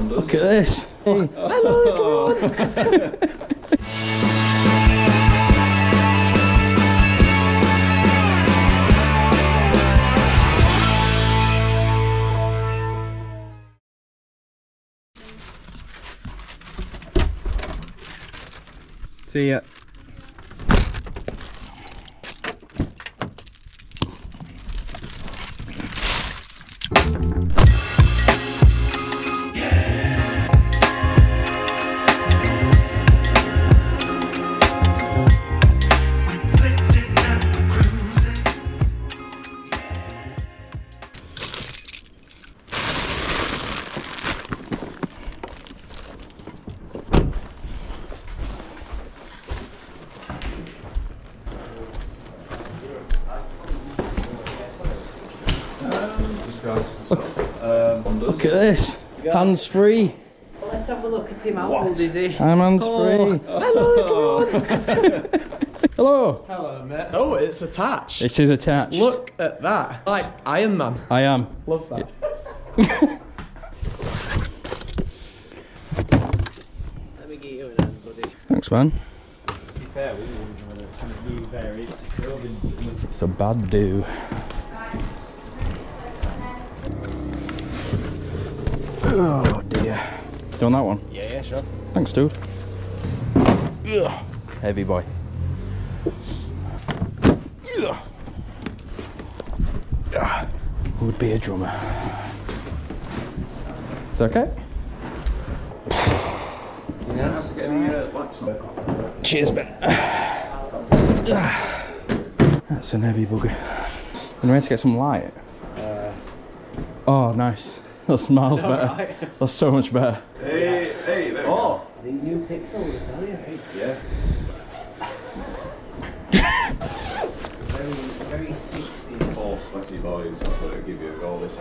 Look at this. Hey. Hello, everyone. See ya. Look at this. Hands free. Well, let's have a look at him. How old is he? I'm hands free. Hello, everyone. Hello. Hello, mate. Oh, it's attached. It is attached. Look at that. Like Iron Man. I am. Love that. Let me get you in hand, buddy. Thanks, man. To be fair, we wouldn't want to be very secure. It's a bad do. Oh dear. Do you want that one? Yeah, sure. Thanks, dude. Ugh. Heavy boy. Ugh. Ugh. Who would be a drummer? It's okay? Cheers, Ben. That's an heavy bugger. And ready to get some light? Oh, nice. That smells better. Right. That's so much better. Hey, hey, there we go. These new pixels, are you? Yeah. Very 60s. All sweaty boys, that's what it'll give you a goal this.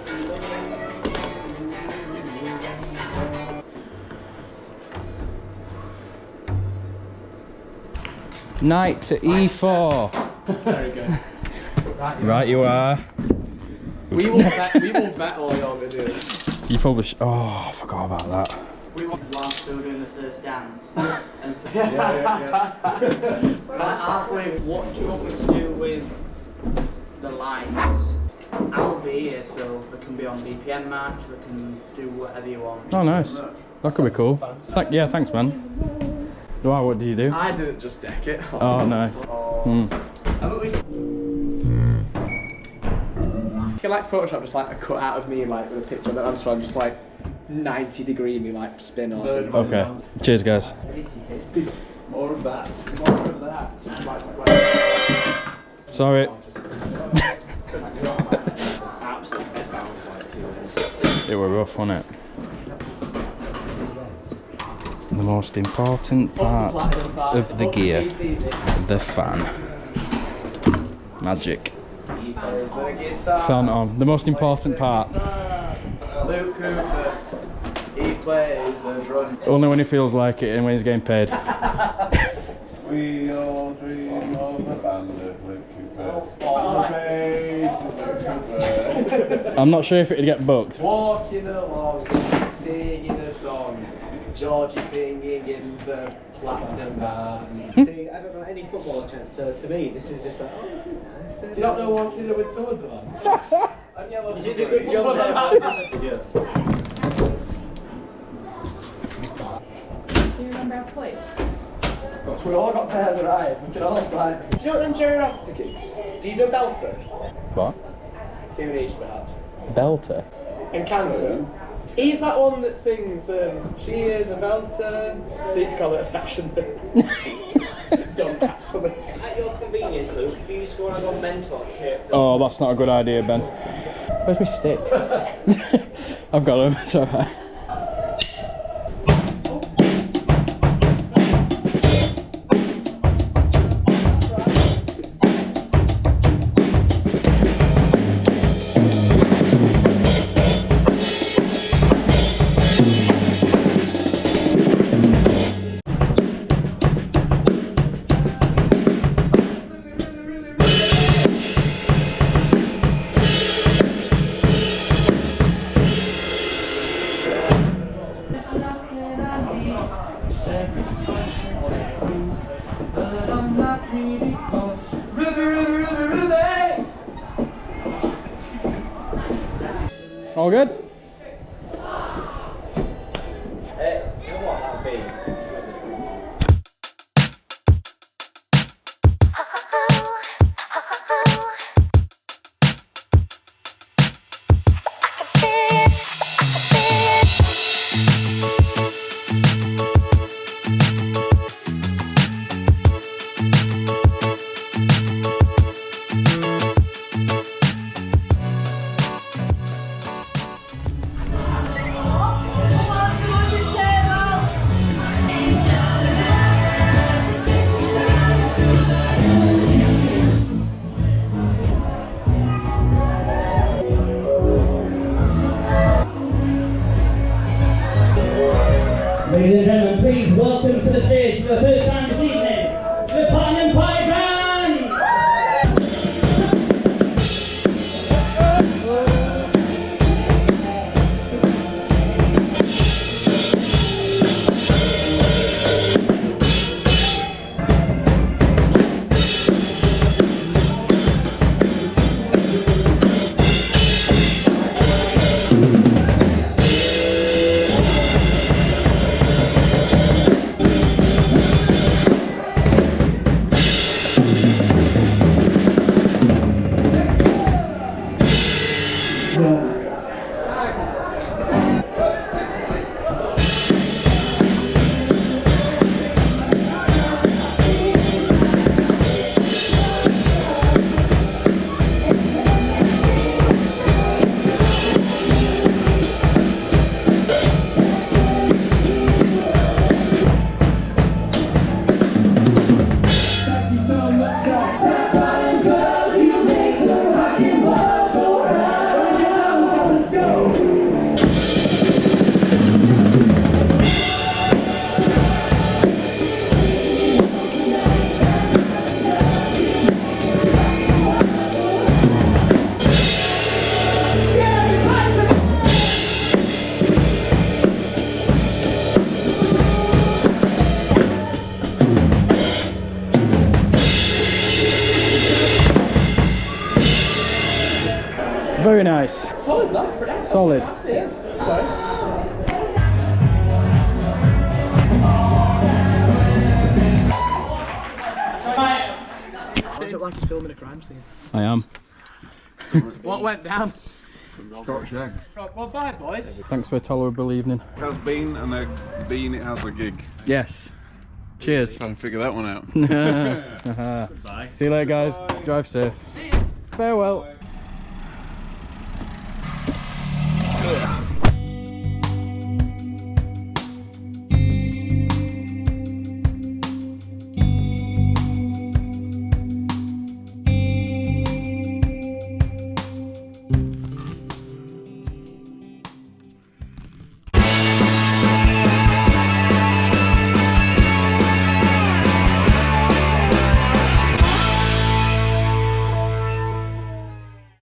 Knight to E4. Very good. Right, you are. We will vet all your videos. You probably oh, I forgot about that. We want whilst still doing the first dance. And Yeah. halfway, what do you want me to do with the lights? I'll be here, so they can be on BPM match, they can do whatever you want. Oh, nice. That could be cool. Yeah, thanks, man. Wow, what did you do? I didn't just deck it. Oh, nice. You can like Photoshop just like a cut out of me like with a picture of it. So I'm just like 90-degree me like spin or something. Okay. Cheers, guys. More of that. More of that. Sorry. It were rough, wasn't it? The most important part of the gear, the fan. Magic. Fan on. The most important part. Luke Cooper, he plays the drums. Only when he feels like it and when he's getting paid. We all dream of a band of Luke Coopers. On the bass of Luke Cooper. I'm not sure if it'd get booked. Walking along, singing a song. Georgie singing in the platinum band. See, I don't know any football chance, so to me, this is just like, oh, this is nice. Do you not know Walking with Toad on? You did a good job there. Yes. Do you remember our plate? We all got pairs of eyes, we can all like... Do you know what them Jerry Rafter kicks? Do you do Belter? What? Two in each perhaps. Belter? And Canton. He's that one that sings, she is a belter. So you can call it a section. Don't actually. At your convenience, Luke, if you score, I got mentor kit. Oh, that's not a good idea, Ben. Where's my stick? I've got him, it's alright. But I'm not really for Ruby, Ruby, Ruby, Ruby. All good? You know what that'd be? Exquisite. Ladies and gentlemen, please welcome to the stage for the first time this evening, the Botanist Band! Very nice. Solid, that. Pretty Solid. Yeah. Sorry. Does it like he's filming a crime scene? I am. What went down? Scotch egg. Right, well, bye, boys. Thanks for a tolerable evening. It has been, and a bean, it has a gig. Yes. Cheers. Trying to figure that one out. Goodbye. See you later, guys. Drive safe. Farewell.